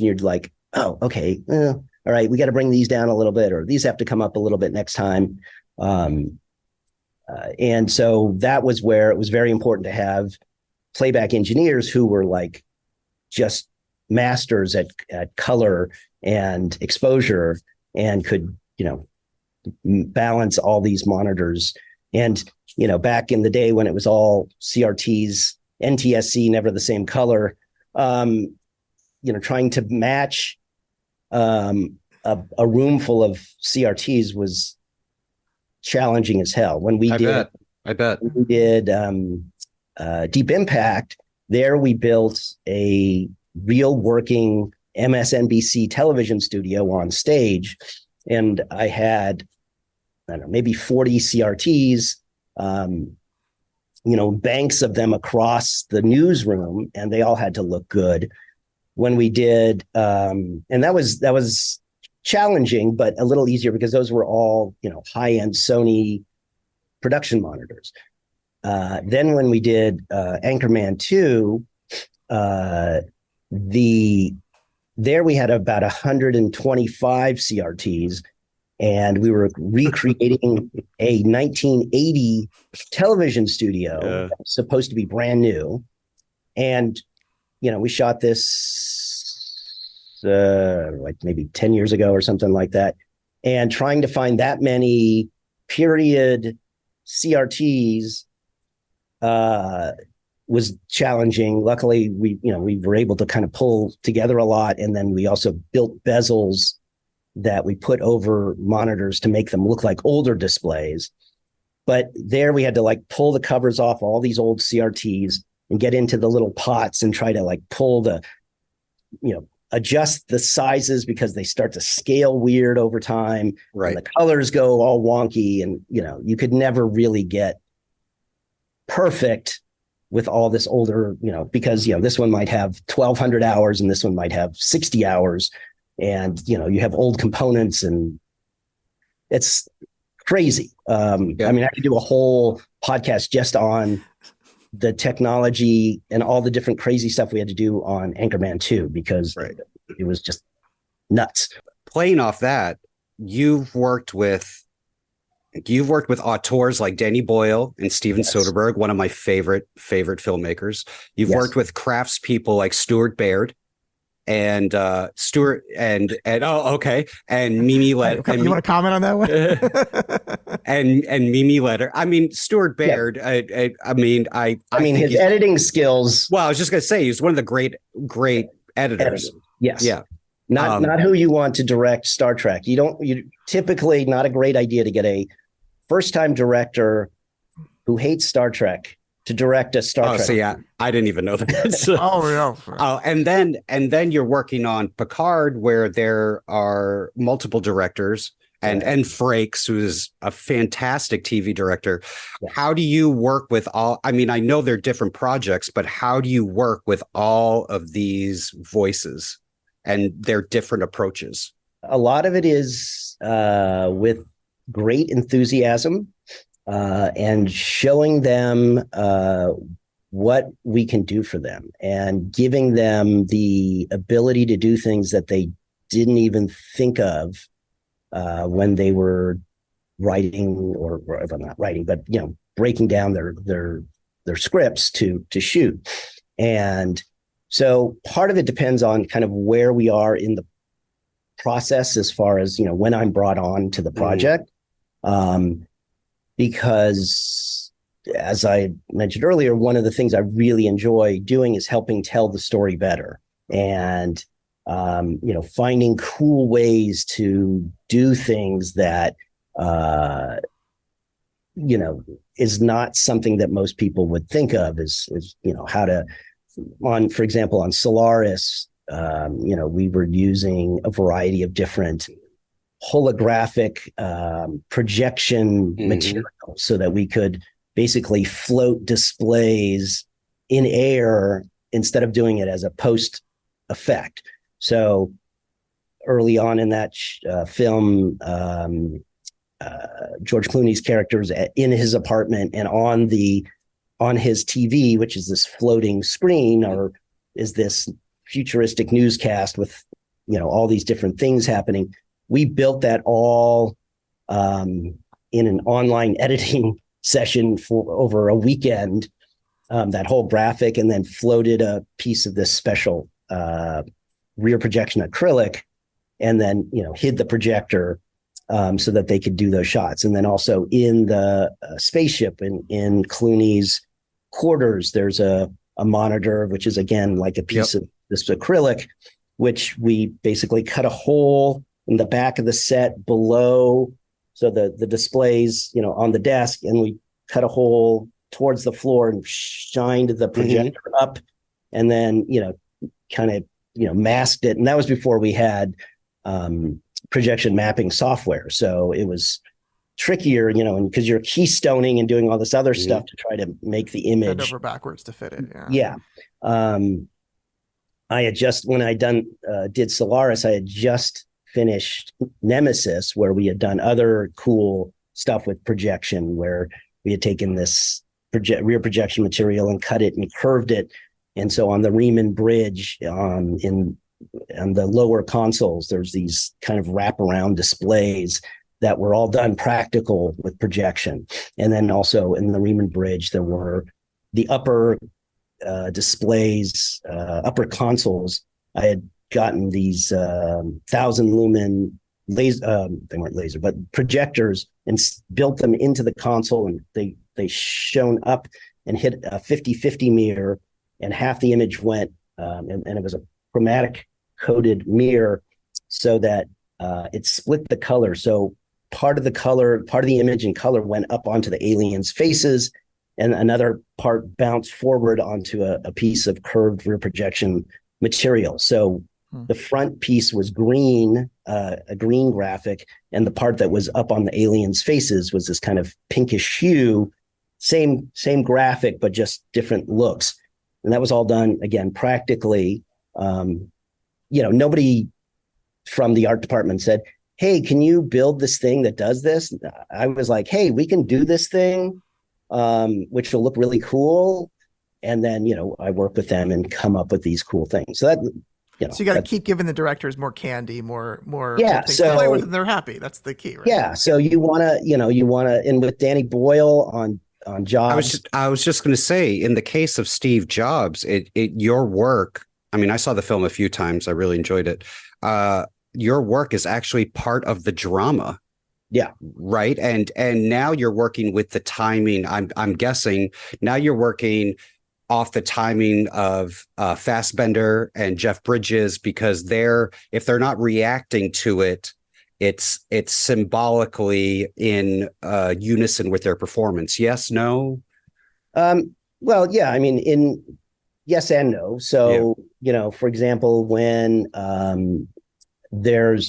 you're like, oh, okay, all right, we got to bring these down a little bit, or these have to come up a little bit next time. And so that was where it was very important to have playback engineers who were like just masters at color and exposure and could, balance all these monitors. And, back in the day when it was all CRTs, NTSC, never the same color, trying to match a room full of CRTs was challenging as hell. When we I bet. when we did Deep Impact, there we built a real working MSNBC television studio on stage. And I had, I don't know, maybe 40 CRTs, banks of them across the newsroom, and they all had to look good. When we did, and that was challenging, but a little easier because those were all, high-end Sony production monitors. Then when we did Anchorman 2, there we had about 125 CRTs, and we were recreating a 1980 television studio that was supposed to be brand new. And, we shot this like maybe 10 years ago or something like that. And trying to find that many period CRTs was challenging. Luckily, we were able to kind of pull together a lot. And then we also built bezels that we put over monitors to make them look like older displays. But there we had to like pull the covers off all these old CRTs and get into the little pots and try to like pull the, adjust the sizes because they start to scale weird over time. Right. And the colors go all wonky, and, you could never really get perfect with all this older, because, this one might have 1,200 hours and this one might have 60 hours. And, you have old components, and it's crazy. I mean, I could do a whole podcast just on the technology and all the different crazy stuff we had to do on Anchorman 2, because it was just nuts. Playing off that, you've worked with auteurs like Danny Boyle and Steven Soderbergh, one of my favorite filmmakers. You've worked with craftspeople like Stuart Baird and Mimi Letter. You want to comment on that one? and Mimi Letter. I mean, Stuart Baird. Yeah. I mean, his editing skills. Well, I was just gonna say he's one of the great editors. Yes. Yeah. Not who you want to direct Star Trek. You typically not a great idea to get a first-time director who hates Star Trek to direct a Star Trek. So yeah, I didn't even know that. So, and then you're working on Picard, where there are multiple directors, and Frakes, who is a fantastic TV director. Yeah. How do you work with all? I mean, I know they're different projects, but how do you work with all of these voices and their different approaches? A lot of it is with great enthusiasm. And showing them what we can do for them, and giving them the ability to do things that they didn't even think of when they were writing, or not writing, but breaking down their scripts to shoot. And so part of it depends on kind of where we are in the process as far as when I'm brought on to the project. Because, as I mentioned earlier, one of the things I really enjoy doing is helping tell the story better, and finding cool ways to do things that is not something that most people would think of as how to, for example, on Solaris, we were using a variety of different holographic projection material so that we could basically float displays in air instead of doing it as a post effect. So early on in that film, George Clooney's character's in his apartment, and on his TV, which is this floating screen, or is this futuristic newscast with, all these different things happening. We built that all in an online editing session for over a weekend, that whole graphic, and then floated a piece of this special rear projection acrylic, and then, hid the projector so that they could do those shots. And then also in the spaceship in Clooney's quarters, there's a monitor, which is again like a piece of this acrylic, which we basically cut a hole in the back of the set below. So the displays, on the desk, and we cut a hole towards the floor and shined the projector up, and then, kind of, masked it. And that was before we had projection mapping software. So it was trickier, and because you're keystoning and doing all this other stuff to try to make the image bend over backwards to fit it. Yeah. I had just, when I did Solaris, I had just finished Nemesis, where we had done other cool stuff with projection, where we had taken this rear projection material and cut it and curved it. And so on the Riemann bridge, on the lower consoles, there's these kind of wraparound displays that were all done practical with projection. And then also in the Riemann bridge, there were the upper displays, upper consoles. I had gotten these 1,000 lumen laser, they weren't laser, but projectors, and built them into the console, and they shone up and hit a 50-50 mirror, and half the image went, and it was a chromatic coded mirror, so that it split the color. So part of the image in color went up onto the aliens' faces, and another part bounced forward onto a piece of curved rear projection material. So the front piece was green, a green graphic, and the part that was up on the aliens' faces was this kind of pinkish hue, same graphic, but just different looks. And that was all done, again, practically. Nobody from the art department said, hey, can you build this thing that does this? I was like, hey, we can do this thing, which will look really cool. And then, I work with them and come up with these cool things. So that, so you got to keep giving the directors more candy, more things so, to play with, and they're happy. That's the key, right? Yeah. So you want to, and with Danny Boyle on Jobs. I was just going to say, in the case of Steve Jobs, your work, I mean, I saw the film a few times. I really enjoyed it. Your work is actually part of the drama. Yeah. Right. And now you're working with the timing. I'm guessing now you're working off the timing of Fassbender and Jeff Bridges, because if they're not reacting to it, it's symbolically in unison with their performance. Yes, no? Well, yeah, I mean, yes and no. So, for example, when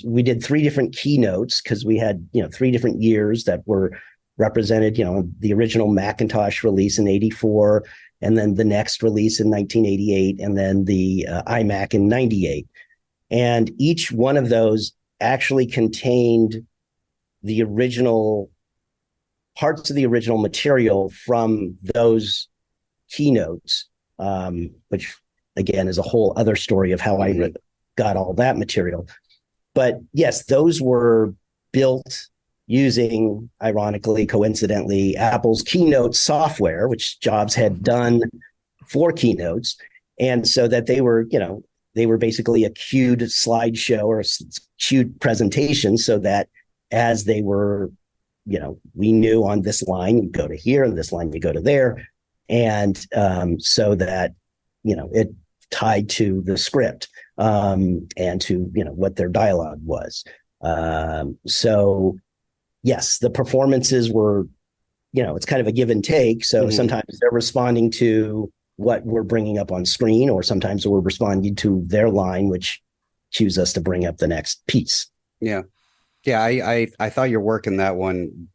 we did 3 different keynotes, because we had, 3 different years that were represented, the original Macintosh release in 84, and then the next release in 1988, and then the iMac in 98. And each one of those actually contained the original parts of the original material from those keynotes, which again is a whole other story of how I got all that material. But yes, those were built using, ironically, coincidentally, Apple's Keynote software, which Jobs had done for keynotes. And so that they were basically a queued slideshow or a queued presentation, so that as they were, we knew on this line, you go to here, and this line, you go to there. And so that, it tied to the script and to, what their dialogue was. So yes, the performances were, it's kind of a give and take. So sometimes they're responding to what we're bringing up on screen, or sometimes we're responding to their line, which cues us to bring up the next piece. Yeah. I thought your work in that one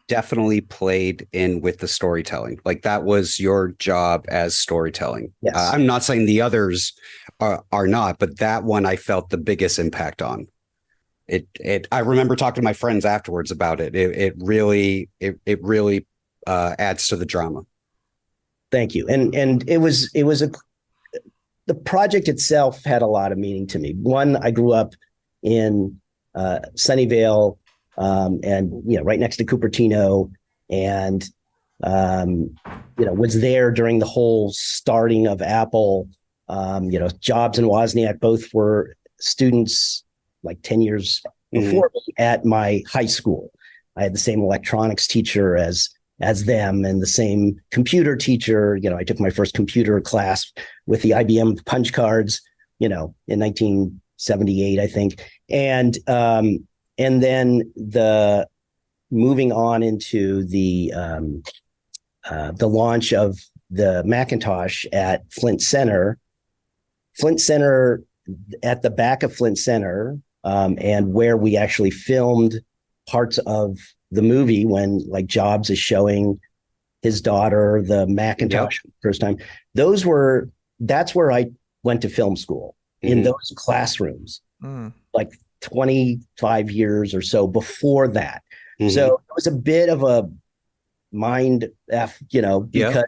definitely played in with the storytelling. Like, that was your job as storytelling. Yes. I'm not saying the others are not, but that one I felt the biggest impact on. I remember talking to my friends afterwards about it. It really adds to the drama. Thank you. And it was the project itself had a lot of meaning to me. One, I grew up in Sunnyvale, and right next to Cupertino, and was there during the whole starting of Apple. Jobs and Wozniak both were students like 10 years before me at my high school. I had the same electronics teacher as them, and the same computer teacher. I took my first computer class with the IBM punch cards, in 1978, I think. And then the moving on into the launch of the Macintosh at Flint Center, at the back of Flint Center, and where we actually filmed parts of the movie when like Jobs is showing his daughter the Macintosh first time. That's where I went to film school, in those classrooms, like 25 years or so before that. So it was a bit of a mind F, because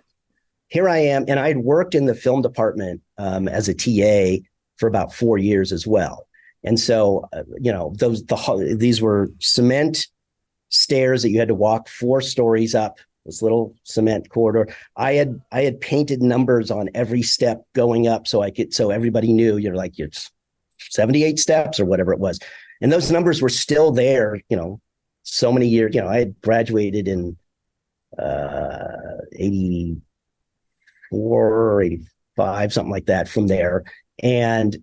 here I am, and I'd worked in the film department as a TA for about 4 years as well. And so, these were cement stairs that you had to walk 4 stories up, this little cement corridor. I had painted numbers on every step going up so everybody knew it's 78 steps or whatever it was. And those numbers were still there, so many years. I had graduated in 84 or 85, something like that from there. And,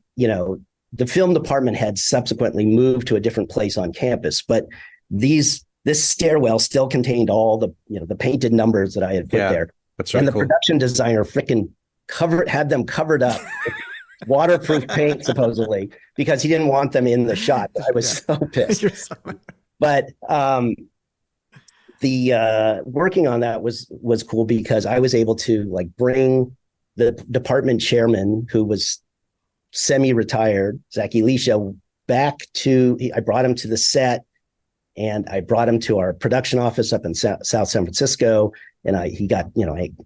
the film department had subsequently moved to a different place on campus, but this stairwell still contained all the, the painted numbers that I had put there. That's right. And the production designer had them covered up with waterproof paint, supposedly, because he didn't want them in the shot. I was so pissed. But the working on that was cool, because I was able to bring the department chairman, who was semi-retired, Zach Elisha, I brought him to the set, and I brought him to our production office up in South San Francisco. And I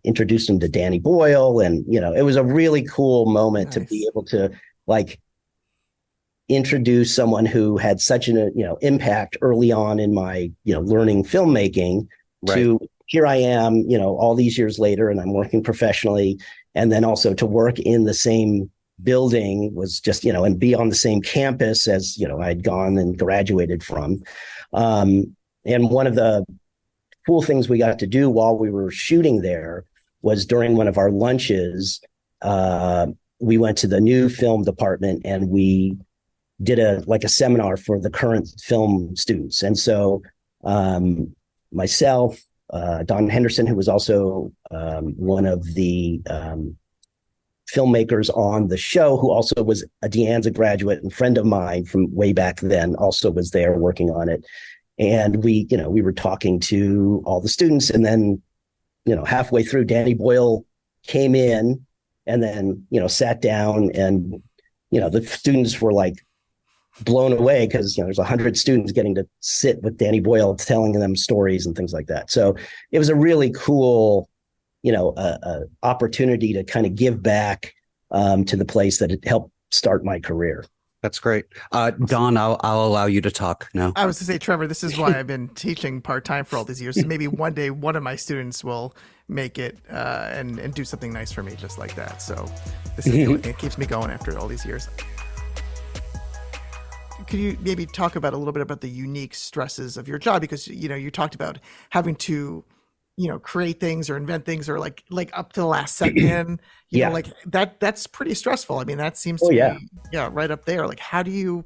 introduced him to Danny Boyle, and, it was a really cool moment to be able to introduce someone who had such an, impact early on in my, learning filmmaking to here I am, all these years later, and I'm working professionally. And then also to work in the same building was just, and be on the same campus as, I'd gone and graduated from. And one of the cool things we got to do while we were shooting there was during one of our lunches, we went to the new film department and we did a seminar for the current film students. And so myself, Don Henderson, who was also one of the filmmakers on the show, who also was a De Anza graduate and friend of mine from way back then, also was there working on it. And we were talking to all the students, and then, halfway through, Danny Boyle came in and then, sat down, and, the students were blown away, because, there's 100 students getting to sit with Danny Boyle, telling them stories and things like that. So it was a really cool, opportunity to kind of give back to the place that it helped start my career. That's great. Don, I'll allow you to talk now. I was to say, Trevor, this is why I've been teaching part-time for all these years. So maybe one day one of my students will make it and do something nice for me just like that. So this is it keeps me going after all these years. Could you maybe talk about a little bit about the unique stresses of your job? Because, you talked about having to, create things or invent things, or like up to the last second, you know, that's pretty stressful. I mean, that seems to be right up there. How do you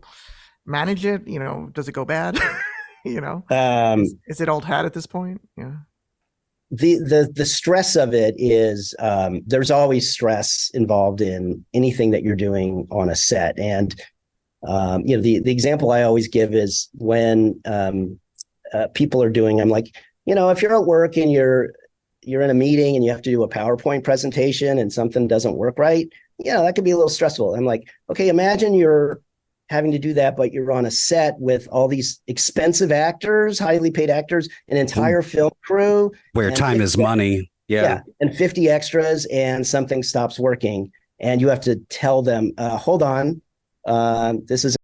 manage it? Does it go bad? Is it old hat at this point? Yeah. The stress of it is, there's always stress involved in anything that you're doing on a set. And, the example I always give is when, people are doing, I'm like, if you're at work and you're in a meeting and you have to do a PowerPoint presentation and something doesn't work right, that could be a little stressful. I'm like, okay, imagine you're having to do that, but you're on a set with all these expensive actors, highly paid actors, an entire film crew. Where time is money. Yeah. And 50 extras, and something stops working. and you have to tell them, hold on, this is